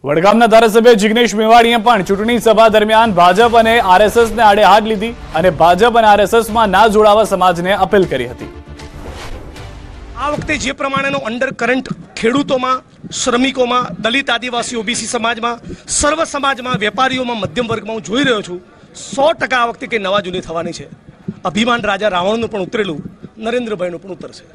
વડગામના ધારાસભ્ય જિગ્નેશ મેવાણીએ પણ ચૂંટણી સભા દરમિયાન ભાજપ અને આરએસએસને આડે હાથ લીધી અને ભાજપ અને આરએસએસમાં ના જોડાવા સમાજને અપીલ કરી હતી। આ વખતે જે પ્રમાણેનો અંડર કરંટ ખેડૂતોમાં, શ્રમિકોમાં, દલિત, આદિવાસી, ઓબીસી સમાજમાં, સર્વ સમાજમાં, વેપારીઓમાં, મધ્યમ વર્ગમાં હું જોઈ રહ્યો છું 100% આ વખતે કંઈ નવા જૂની થવાની છે। અભિમાન રાજા રાવણનું પણ ઉતરેલું નરેન્દ્રભાઈનું પણ ઉતરશે।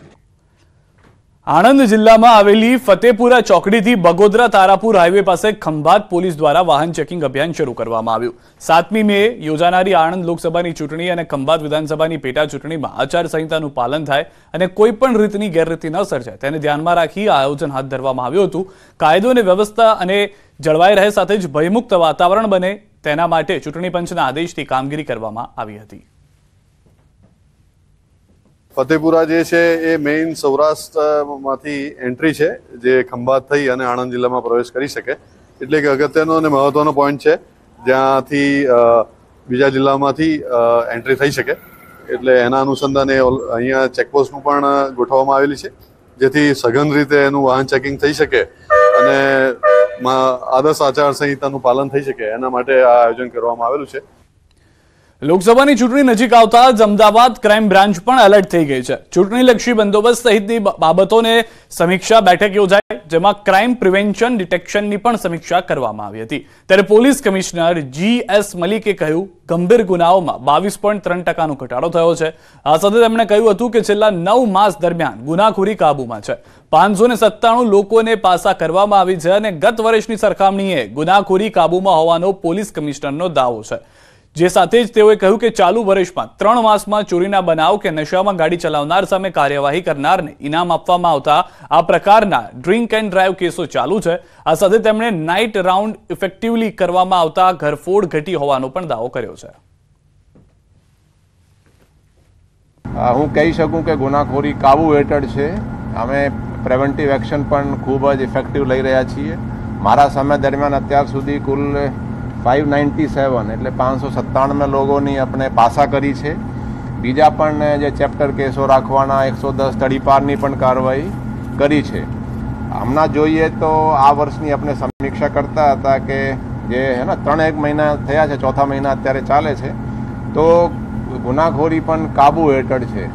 આણંદ જિલ્લામાં આવેલી ફતેપુરા ચોકડીથી બગોદરા તારાપુર હાઈવે પાસે ખંભાત પોલીસ દ્વારા વાહન ચેકિંગ અભિયાન શરૂ કરવામાં આવ્યું। 7મી મે યોજાનારી આણંદ લોકસભાની ચૂંટણી અને ખંભાત વિધાનસભાની પેટા ચૂંટણીમાં આચારસંહિતાનું પાલન થાય અને કોઈપણ રીતની ગેરરીતિ ન સર્જાય તેને ધ્યાનમાં રાખી આ આયોજન હાથ ધરવામાં આવ્યું હતું। કાયદો અને વ્યવસ્થા અને જળવાઈ રહે સાથે જ ભયમુક્ત વાતાવરણ બને તેના માટે ચૂંટણી પંચના આદેશથી કામગીરી કરવામાં આવી હતી। ફતેપુરા જે છે એ મેઇન સૌરાષ્ટ્રમાંથી એન્ટ્રી છે જે ખંભાત થઈ અને આણંદ જિલ્લામાં પ્રવેશ કરી શકે, એટલે કે અગત્યનો અને મહત્વનો પોઈન્ટ છે જ્યાંથી બીજા જિલ્લામાંથી એન્ટ્રી થઈ શકે। એટલે એના અનુસંધાને અહીંયા ચેકપોસ્ટનું પણ ગોઠવવામાં આવેલી છે જેથી સઘન રીતે એનું વાહન ચેકિંગ થઈ શકે અને આદર્શ આચારસંહિતાનું પાલન થઈ શકે એના માટે આ આયોજન કરવામાં આવેલું છે। લોકસભાની ચૂંટણી નજીક આવતા જ અમદાવાદ ક્રાઇમ બ્રાન્ચ પણ એલર્ટ થઈ ગઈ છે। ચૂંટણીલક્ષી બંદોબસ્ત સહિતની બાબતોને સમીક્ષા બેઠક યોજાઈ જેમાં ક્રાઇમ પ્રિવેન્શન ડિટેક્શનની પણ સમીક્ષા કરવામાં આવી હતી। ત્યારે પોલીસ કમિશનર GS મલિકે કહ્યું ગંભીર ગુનાઓમાં 22.3% ઘટાડો થયો છે। આ સાથે તેમણે કહ્યું હતું કે છેલ્લા 9 માસ દરમિયાન ગુનાખોરી કાબૂમાં છે। 597 લોકોને પાસા કરવામાં આવી છે અને ગત વર્ષની સરખામણીએ ગુનાખોરી કાબૂમાં હોવાનો પોલીસ કમિશનરનો દાવો છે। જે સાથે જ તેઓએ કહ્યું કે ચાલુ વર્ષમાં 3 માસમાં ચોરીના બનાવ કે નશામાં ગાડી ચલાવનાર સામે કાર્યવાહી કરનારને ઇનામ આપવામાં આવતા આ પ્રકારના ડ્રિંક એન્ડ ડ્રાઈવ કેસો ચાલુ છે। આ સાથે તેમણે નાઇટ રાઉન્ડ ઇફેક્ટિવલી કરવામાં આવતા ઘરફોડ ઘટી હોવાનો પણ દાવો કર્યો છે। હું કહી શકું કે ગુનાખોરી કાબુ હેઠળ છે। અમે પ્રિવેન્ટિવ એક્શન પણ ખૂબ જ ઇફેક્ટિવ લઈ રહ્યા છીએ। મારા સમય દરમિયાન અત્યાર સુધી કુલ 597 એટલે 597 લોકોની આપણે પાસા કરી છે। બીજા પણ જે ચેપ્ટર કેસો રાખવાના 110 તડીપારની પણ કાર્યવાહી કરી છે। હમણાં જોઈએ તો આ વર્ષની આપણે સમીક્ષા કરતા હતા કે જે હે ને 3 મહિના થયા છે, ચોથા મહિના અત્યારે ચાલે છે, તો ગુનાખોરી પણ કાબુ હેઠળ છે।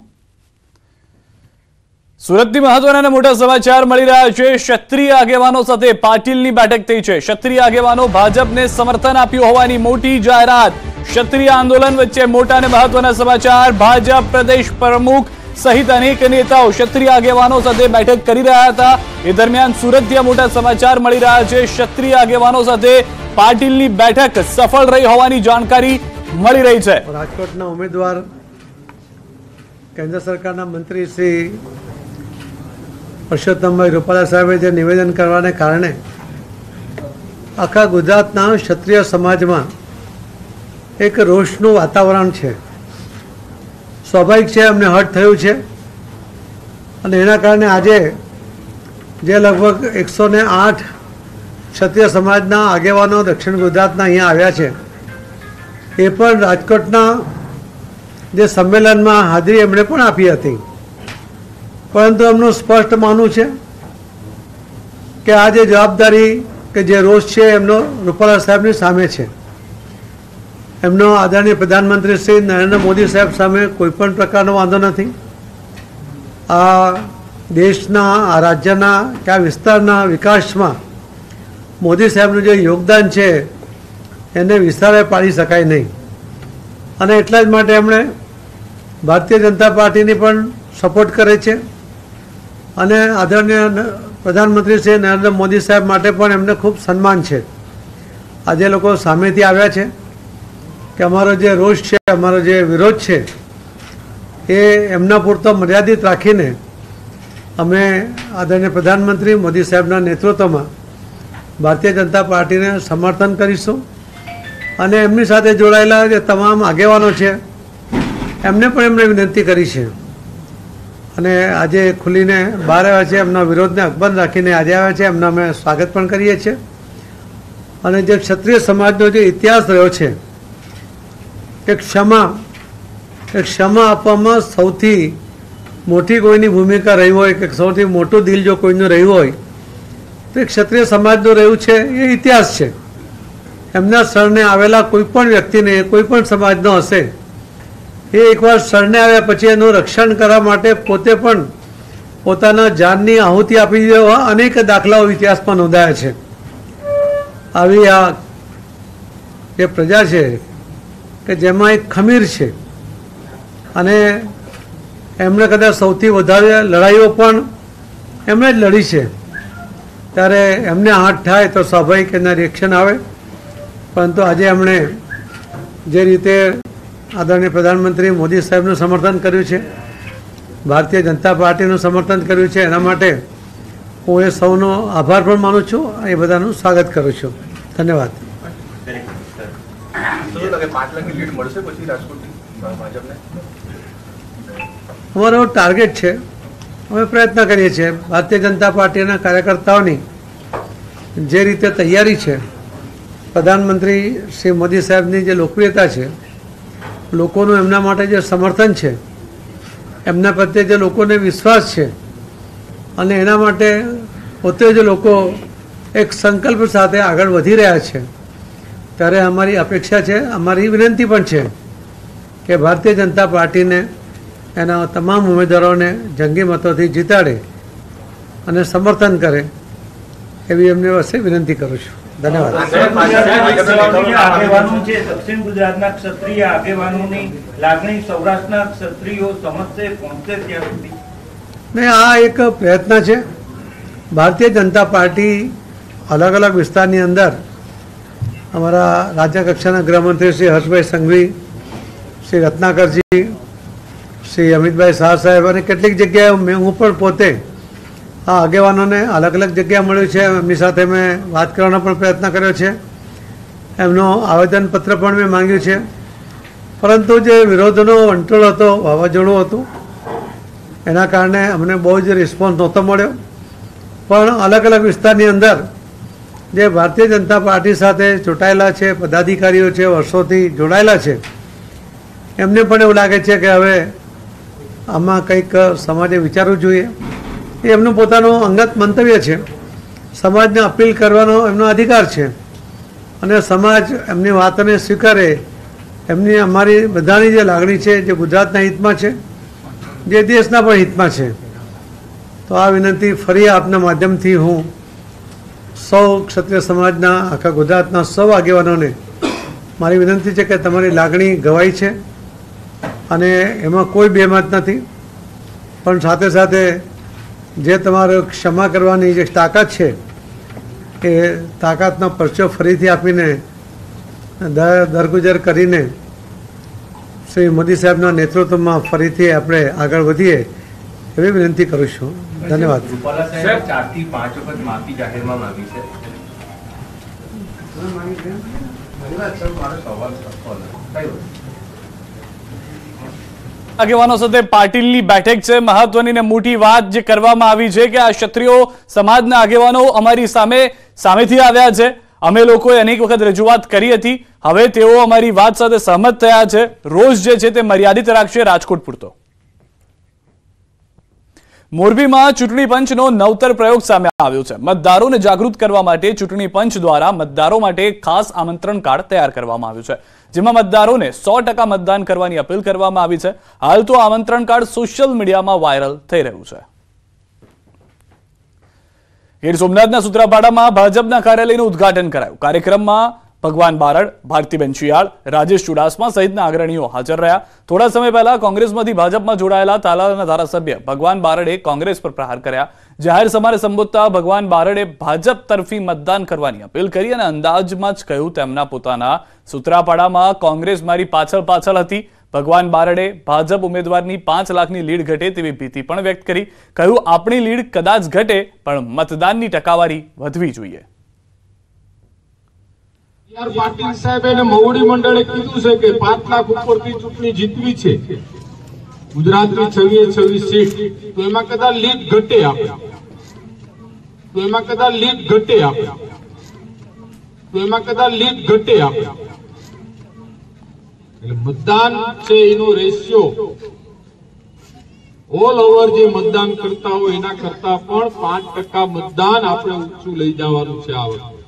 સુરતથી મહત્વના અને મોટા સમાચાર મળી રહ્યા છે। ક્ષત્રિય આગેવાનો સાથે પાટીલની બેઠક થઈ છે। ક્ષત્રિય આગેવાનો ભાજપને સમર્થન આપ્યું હોવાની મોટી જાહેરાત। ક્ષત્રિય આંદોલન વચ્ચે મોટા અને મહત્વના સમાચાર। ભાજપ પ્રદેશ પ્રમુખ સહિત અનેક નેતાઓ ક્ષત્રિય આગેવાનો સાથે બેઠક કરી રહ્યા હતા। એ દરમિયાન સુરતથી મોટા સમાચાર મળી રહ્યા છે। ક્ષત્રિય આગેવાનો સાથે પાટીલની બેઠક સફળ રહી હોવાની જાણકારી મળી રહી છે। રાજકોટના ઉમેદવાર કેન્દ્ર સરકારના મંત્રી શ્રી પરસોત્તમભાઈ રૂપાલા સાહેબે જે નિવેદન કરવાને કારણે આખા ગુજરાતના ક્ષત્રિય સમાજમાં એક રોષનું વાતાવરણ છે। સ્વાભાવિક છે, અમને હર્ટ થયું છે અને એના કારણે આજે જે લગભગ 108 ક્ષત્રિય સમાજના આગેવાનો દક્ષિણ ગુજરાતના અહીંયા આવ્યા છે એ પણ રાજકોટના જે સંમેલનમાં હાજરી એમણે પણ આપી હતી। પરંતુ એમનું સ્પષ્ટ માનવું છે કે આ જે જવાબદારી કે જે રોષ છે એમનો રૂપાલા સાહેબની સામે છે। એમનો આદરણીય પ્રધાનમંત્રી શ્રી નરેન્દ્ર મોદી સાહેબ સામે કોઈપણ પ્રકારનો વાંધો નથી। આ દેશના, આ રાજ્યના કે આ વિસ્તારના વિકાસમાં મોદી સાહેબનું જે યોગદાન છે એને વિસ્તારે પાડી શકાય નહીં અને એટલા જ માટે એમણે ભારતીય જનતા પાર્ટીની પણ સપોર્ટ કરે છે અને આદરણીય પ્રધાનમંત્રી શ્રી નરેન્દ્ર મોદી સાહેબ માટે પણ એમને ખૂબ સન્માન છે। આજે લોકો સામેથી આવ્યા છે કે અમારો જે રોષ છે, અમારો જે વિરોધ છે એ એમના પૂરતો મર્યાદિત રાખીને અમે આદરણીય પ્રધાનમંત્રી મોદી સાહેબના નેતૃત્વમાં ભારતીય જનતા પાર્ટીને સમર્થન કરીશું અને એમની સાથે જોડાયેલા જે તમામ આગેવાનો છે એમને પણ એમણે વિનંતી કરી છે અને આજે ખુલીને બહાર આવ્યા છે। એમના વિરોધને અકબંધ રાખીને આજે આવ્યા છે, એમના અમે સ્વાગત પણ કરીએ છીએ। અને જે ક્ષત્રિય સમાજનો જે ઇતિહાસ રહ્યો છે કે ક્ષમા આપવામાં સૌથી મોટી કોઈની ભૂમિકા રહી હોય કે સૌથી મોટું દિલ જો કોઈનું રહ્યું હોય તે ક્ષત્રિય સમાજનું રહ્યું છે એ ઇતિહાસ છે. એમના શરણે આવેલા કોઈ પણ વ્યક્તિને કોઈ પણ સમાજનો હશે એ એકવાર શરણે આવ્યા પછી એનું રક્ષણ કરવા માટે પોતે પણ પોતાના જાનની આહુતિ આપી દેવા અનેક દાખલાઓ ઇતિહાસમાં નોંધાયા છે. આવી આ જે પ્રજા છે કે જેમાં એક ખમીર છે અને એમણે કદાચ સૌથી વધારે લડાઈઓ પણ એમણે જ લડી છે, ત્યારે એમને હાથ થાય તો સ્વાભાવિક એના રિએક્શન આવે. પરંતુ આજે એમણે જે રીતે આદરણીય પ્રધાનમંત્રી મોદી સાહેબનું સમર્થન કર્યું છે, ભારતીય જનતા પાર્ટીનું સમર્થન કર્યું છે, એના માટે હું એ સૌનો આભાર પણ માનું છું, એ બધાનું સ્વાગત કરું છું. ધન્યવાદ. અમારો ટાર્ગેટ છે, અમે પ્રયત્ન કરીએ છીએ. ભારતીય જનતા પાર્ટીના કાર્યકર્તાઓની જે રીતે તૈયારી છે, પ્રધાનમંત્રી શ્રી મોદી સાહેબની જે લોકપ્રિયતા છે, લોકોનું એમના માટે જે સમર્થન છે, એમના પ્રત્યે જે લોકોને વિશ્વાસ છે અને એના માટે પોતે જે લોકો એક સંકલ્પ સાથે આગળ વધી રહ્યા છે, ત્યારે અમારી અપેક્ષા છે, અમારી વિનંતી પણ છે કે ભારતીય જનતા પાર્ટીને એના તમામ ઉમેદવારોને જંગી મતોથી જીતાડે અને સમર્થન કરે એવી એમને પાસે વિનંતી કરું છું. ધન્યવાદ. દક્ષિણ ગુજરાતના ક્ષત્રિય આગેવાનોની લાગણી સૌરાષ્ટ્રના ક્ષત્રિયો સમજશે પહોંચશે ત્યાં સુધી ને આ એક પ્રયત્ન છે. ભારતીય જનતા પાર્ટી અલગ અલગ વિસ્તારની અંદર અમારા રાજ્ય કક્ષાના ગૃહમંત્રી શ્રી હર્ષભાઈ સંઘવી, શ્રી રત્નાકરજી, શ્રી અમિતભાઈ શાહ સાહેબ અને કેટલીક જગ્યાએ હું પણ પોતે આ આગેવાનોને અલગ અલગ જગ્યા મળ્યું છે, એમની સાથે મેં વાત કરવાનો પણ પ્રયત્ન કર્યો છે, એમનો આવેદનપત્ર પણ મેં માંગ્યું છે. પરંતુ જે વિરોધનો વંટોળ હતો, વાવાઝોડું હતું, એના કારણે અમને બહુ જ રિસ્પોન્સ નહોતો મળ્યો. પણ અલગ અલગ વિસ્તારની અંદર જે ભારતીય જનતા પાર્ટી સાથે ચૂંટાયેલા છે, પદાધિકારીઓ છે, વર્ષોથી જોડાયેલા છે, એમને પણ એવું લાગે છે કે હવે આમાં કંઈક સમાજે વિચારવું જોઈએ. એ એમનું પોતાનું અંગત મંતવ્ય છે, સમાજને અપીલ કરવાનો એમનો અધિકાર છે અને સમાજ એમની વાતને સ્વીકારે, એમની અમારી બધાની જે લાગણી છે, જે ગુજરાતના હિતમાં છે, જે દેશના પણ હિતમાં છે. તો આ વિનંતી ફરી આપના માધ્યમથી હું સૌ ક્ષત્રિય સમાજના આખા ગુજરાતના સૌ આગેવાનોને મારી વિનંતી છે કે તમારી લાગણી ગવાઈ છે અને એમાં કોઈ બેમત નથી, પણ સાથે સાથે જે તમારો ક્ષમા કરવાની જે તાકાત છે એ તાકાતનો પરચો ફરીથી આપીને દરગુજર કરીને શ્રી મોદી સાહેબના નેતૃત્વમાં ફરીથી આપણે આગળ વધીએ એવી વિનંતી કરું છું. ધન્યવાદ. રૂપાલા સાહેબ 4 થી 5 વખત માફી જાહેરમાં માંગી છે. આગેવાનો સાથે પાટીલની બેઠક છે. મહત્વની ને મોટી વાત જે કરવામાં આવી છે કે આ ક્ષત્રિયો સમાજના આગેવાનો અમારી સામેથી આવ્યા છે. અમે લોકોએ અનેક વખત રજૂઆત કરી હતી, હવે તેઓ અમારી વાત સાથે સહમત થયા છે. રોજ જે છે તે મર્યાદિત રાખશે. રાજકોટ પૂરતો. મોરબીમાં ચૂંટણી પંચનો નવતર પ્રયોગ સામે આવ્યો છે. મતદારોને જાગૃત કરવા માટે ચૂંટણી પંચ દ્વારા મતદારો માટે ખાસ આમંત્રણ કાર્ડ તૈયાર કરવામાં આવ્યું છે, જેમાં મતદારોને 100% મતદાન કરવાની અપીલ કરવામાં આવી છે. હાલ તો આમંત્રણ કાર્ડ સોશિયલ મીડિયામાં વાયરલ થઈ રહ્યું છે. ગીર સોમનાથના સૂત્રાપાડામાં ભાજપના કાર્યાલયનું ઉદ્ઘાટન કરાયું. કાર્યક્રમમાં ભગવાન બારડ, ભારતીબેન શિયાળ, રાજેશ ચુડાસમા સહિતના અગ્રણીઓ હાજર રહ્યા. થોડા સમય પહેલા કોંગ્રેસમાંથી ભાજપમાં જોડાયેલા તાલાલાના ધારાસભ્ય ભગવાન બારડે કોંગ્રેસ પર પ્રહાર કર્યા. જાહેર સભાને સંબોધતા ભગવાન બારડે ભાજપ તરફી મતદાન કરવાની અપીલ કરી અને અંદાજમાં જ કહ્યું તેમના પોતાના સૂત્રાપાડામાં કોંગ્રેસ મારી પાછળ હતી. ભગવાન બારડે ભાજપ ઉમેદવારની 5 લાખની લીડ ઘટે તેવી ભીતિ પણ વ્યક્ત કરી. કહ્યું આપણી લીડ કદાચ ઘટે પણ મતદાનની ટકાવારી વધવી જોઈએ. પાટીલ સાહેબ અને મોવડી મંડળે કીધું છે કે 5 લાખ ઉપરથી ચૂંટણી જીતવી છે ગુજરાતની 26 સીટ, તો એમાં કદાચ લીડ ઘટે આપણે એટલે મતદાન છે એનો રેશિયો ઓલ ઓવર જે મતદાન કરતા હોય એના કરતા પણ 5% મતદાન આપણે ઊંચું લઈ જવાનું છે આ વખતે.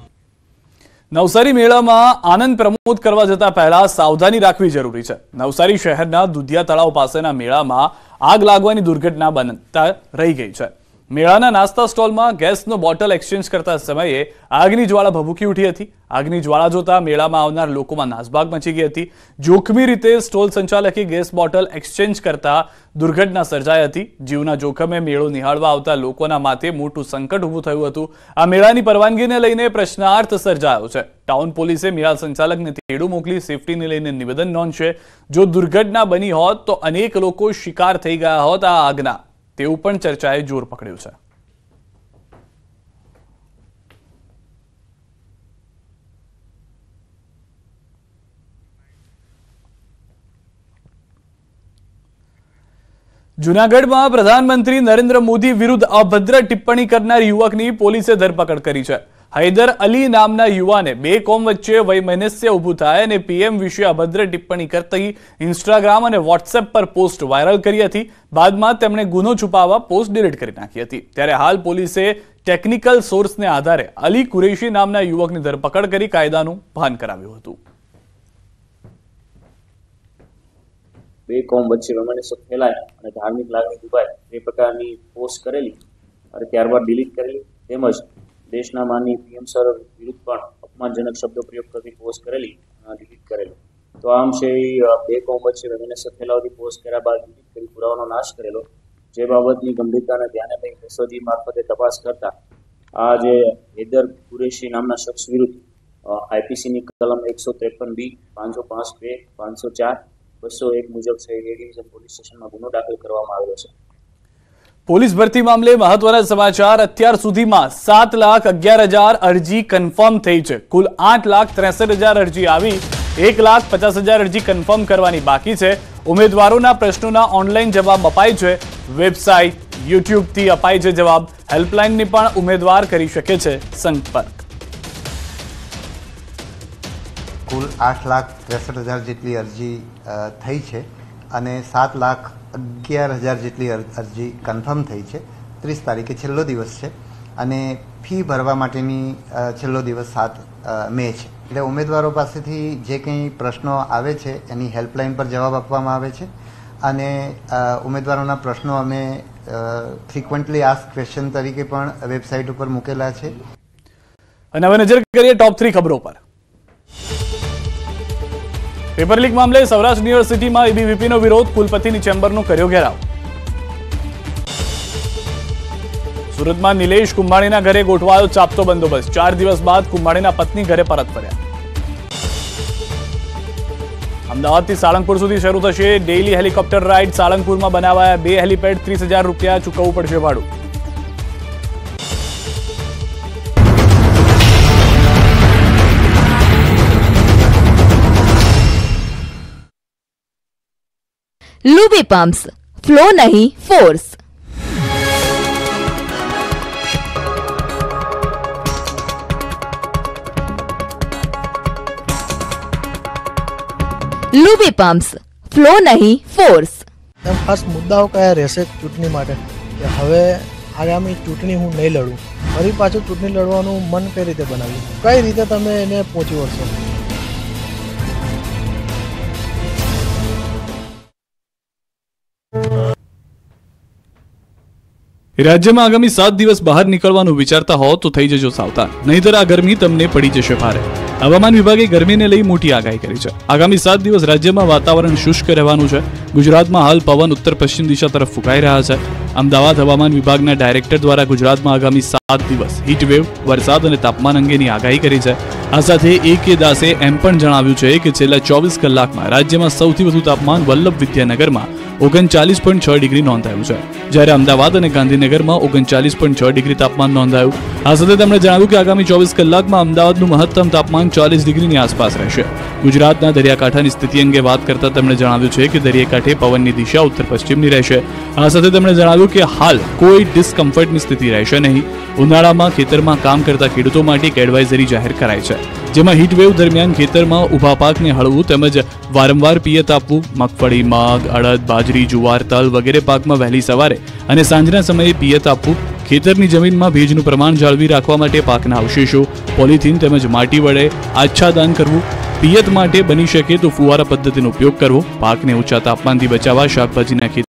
નવસારી મેળામાં આનંદ પ્રમોદ કરવા જતા પહેલા સાવધાની રાખવી જરૂરી છે. નવસારી શહેરના દુધિયા તળાવ પાસેના મેળામાં આગ લાગવાની દુર્ઘટના બનતા રહી ગઈ છે. મેળાના નાસ્તા સ્ટોલમાં ગેસનો બોટલ એક્સચેન્જ કરતા સમયે આગની જ્વાળા ભભૂકી ઉઠી હતી. આગની જ્વાળા જોતા મેળામાં આવનાર લોકોમાં નાસભાગ મચી ગઈ હતી. જોખમી રીતે સ્ટોલ સંચાલકે ગેસ બોટલ એક્સચેન્જ કરતા દુર્ઘટના સર્જાઈ હતી. જીવના જોખમે મેળો નિહાળવા આવતા લોકોના માથે મોટું સંકટ ઊભું થયું હતું. આ મેળાની પરવાનગીને લઈને પ્રશ્નાર્થ સર્જાયો છે. ટાઉન પોલીસે મેળા સંચાલકને તેડું મોકલી સેફટીને લઈને નિવેદન નોંધશે. જો દુર્ઘટના બની હોત તો અનેક લોકો શિકાર થઈ ગયા હોત આ આગના, તેવું પણ ચર્ચાએ જોર પકડ્યું છે. જૂનાગઢમાં પ્રધાનમંત્રી નરેન્દ્ર મોદી વિરુદ્ધ અભદ્ર ટિપ્પણી કરનાર યુવકની પોલીસે ધરપકડ કરી છે. હૈદર અલી નામના યુવાને બે કોમ વચ્ચે વૈમનસ્ય ઊભું થાય અને પીએમ વિશે અભદ્ર ટિપ્પણી કરતી ઇન્સ્ટાગ્રામ અને વોટ્સએપ પર પોસ્ટ વાયરલ કરી હતી. બાદમાં તેમણે ગુનો છુપાવવા પોસ્ટ ડિલીટ કરી નાખી હતી. ત્યારે હાલ પોલીસે ટેકનિકલ સોર્સને આધારે અલી કુરેશી નામના યુવકની ધરપકડ કરી કાયદાનું ભાન કરાવ્યું હતું. બે કોમ વચ્ચે વૈમનસ્ય ફેલાય અને ધાર્મિક લાગણી દુભાય એ પ્રકારની પોસ્ટ કરેલી અને ત્યારબાદ ડિલીટ કરેલી, તેમજ દેશના માનની પીએમ સર વિરુદ્ધ પણ અપમાનજનક શબ્દો પ્રયોગ કરતી પોસ્ટ કરેલી ડિલીટ કરેલી. તો આમ છે બે કોમ વચ્ચે વૈમનસ્ય ફેલાવતી પોસ્ટ કર્યા બાદ ડિલીટ કરી પુરાવાનો નાશ કરેલો. જે બાબતની ગંભીરતાને ધ્યાને લઈ એસઓજી મારફતે તપાસ કરતા આ જે હૈદર કુરેશી નામના શખ્સ વિરુદ્ધ આઈપીસીની કલમ 153B, 505A, 504, 201 મુજબ છે ડિવિઝન પોલીસ સ્ટેશનમાં ગુનો દાખલ કરવામાં આવ્યો છે. પોલીસ ભરતી મામલે મહત્વના સમાચાર. અત્યાર સુધીમાં 7,11,000 અરજી કન્ફર્મ થઈ છે. કુલ 8,63,000 અરજી આવી 1,50,000 અરજી કન્ફર્મ કરવાની બાકી છે. ઉમેદવારોના પ્રશ્નોના ઓનલાઈન જવાબ અપાય છે. વેબસાઇટ, યુટ્યુબથી અપાય છે જવાબ. હેલ્પલાઇનની પણ ઉમેદવાર કરી શકે છે સંપર્ક. કુલ 8,63,000 જેટલી અરજી થઈ છે અને 7,11,000 જેટલી અરજી કન્ફર્મ થઈ છે. 30 તારીખે છેલ્લો દિવસ છે અને ફી ભરવા માટેની છેલ્લો દિવસ 7 મે છે. એટલે ઉમેદવારો પાસેથી જે કંઈ પ્રશ્નો આવે છે એની હેલ્પલાઇન પર જવાબ આપવામાં આવે છે અને ઉમેદવારોના પ્રશ્નો અમે ફ્રિકવન્ટલી આસ્ક ક્વેશ્ચન તરીકે પણ વેબસાઇટ ઉપર મૂકેલા છે. અને હવે નજર કરીએ ટોપ 3 ખબરો પર. પેપર લીક મામલે સૌરાષ્ટ્ર યુનિવર્સિટીમાં એબીવીપીનો વિરોધ, કુલપતિની ચેમ્બરનો કર્યો ઘેરાવ. સુરતમાં નિલેશ કુંભાણીના ઘરે ગોઠવાયો ચાપતો બંદોબસ્ત. 4 દિવસ બાદ કુંભાણીના પત્ની ઘરે પરત ફર્યા. અમદાવાદથી સાળંગપુર સુધી શરૂ થશે ડેઇલી હેલિકોપ્ટર રાઇડ. સાળંગપુરમાં બનાવાયા 2 હેલિપેડ. 30,000 રૂપિયા ચૂકવવું પડશે ભાડું. लूबी पंप्स, फ्लो नहीं फोर्स. लूबी पंप्स, फ्लो नहीं फोर्स. ખાસ મુદ્દાઓ કયા રહેશે ચૂંટણી માટે કે હવે આગામી ચૂંટણી હું નહીં લડું, ફરી પાછું ચૂંટણી લડવાનું મન કઈ રીતે બનાવ્યું, કઈ રીતે તમે એને પહોંચી વળશો? રાજ્યમાં આગામી 7 દિવસ બહાર નીકળવાનું વિચારતા હો તો થઈ જજો સાવધાન, નહીંતર આ ગરમી તમને પડી જશે ભારે. હવામાન વિભાગે ગરમીને લઈ મોટી આગાહી કરી છે. આગામી 7 દિવસ રાજ્યમાં વાતાવરણ શુષ્ક રહેવાનું છે. ગુજરાતમાં હાલ પવન ઉત્તર પશ્ચિમ દિશા તરફ ફૂંકાઈ રહ્યા છે. અમદાવાદ હવામાન વિભાગના ડાયરેક્ટર દ્વારા ગુજરાતમાં આગામી 7 દિવસ હીટવેવ, વરસાદ અને તાપમાન અંગેની આગાહી કરી છે. આ સાથે A.K. દાસે એમ પણ જણાવ્યું છે કે છેલ્લા 24 કલાકમાં રાજ્યમાં સૌથી વધુ તાપમાન વલ્લભ વિદ્યાનગરમાં 39.6 ડિગ્રી નોંધાયું છે, જ્યારે અમદાવાદ અને ગાંધીનગરમાં 39.6 ડિગ્રી તાપમાન નોંધાયું. આ સાથે તેમણે જણાવ્યું કે આગામી 24 કલાકમાં અમદાવાદનું મહત્તમ તાપમાન 40 ડિગ્રીની આસપાસ રહેશે. ગુજરાતના દરિયાકાંઠાની સ્થિતિ અંગે વાત કરતા તેમણે જણાવ્યું છે કે દરિયાકાંઠે પવનની દિશા ઉત્તર પશ્ચિમની રહેશે. આ સાથે તેમણે જણાવ્યું કે હાલ કોઈ ડિસ્કમ્ફર્ટની સ્થિતિ રહેશે નહીં. ઉનાળામાં ખેતરમાં કામ કરતા ખેડૂતો માટે એક એડવાઇઝરી જાહેર કરાઈ છે. જેમાં હીટવેવ દરમિયાન ખેતરમાં ઊભા પાકને હળવું તેમજ વારંવાર પિયત આપવું, મગફળી, મગ, અડદ, બાજરી, જુવાર, તલ વગેરે પાકમાં વહેલી સવારે અને સાંજના સમયે પિયત આપવું, ખેતરની જમીનમાં ભેજનું પ્રમાણ જાળવી રાખવા માટે પાકના અવશેષો, પોલિથીન તેમજ માટી વડે આચ્છાદન કરવું, પિયત માટે બની શકે તો ફુવારા પદ્ધતિનો ઉપયોગ કરવો, પાકને ઊંચા તાપમાનથી બચાવવા શાકભાજીના ખેતર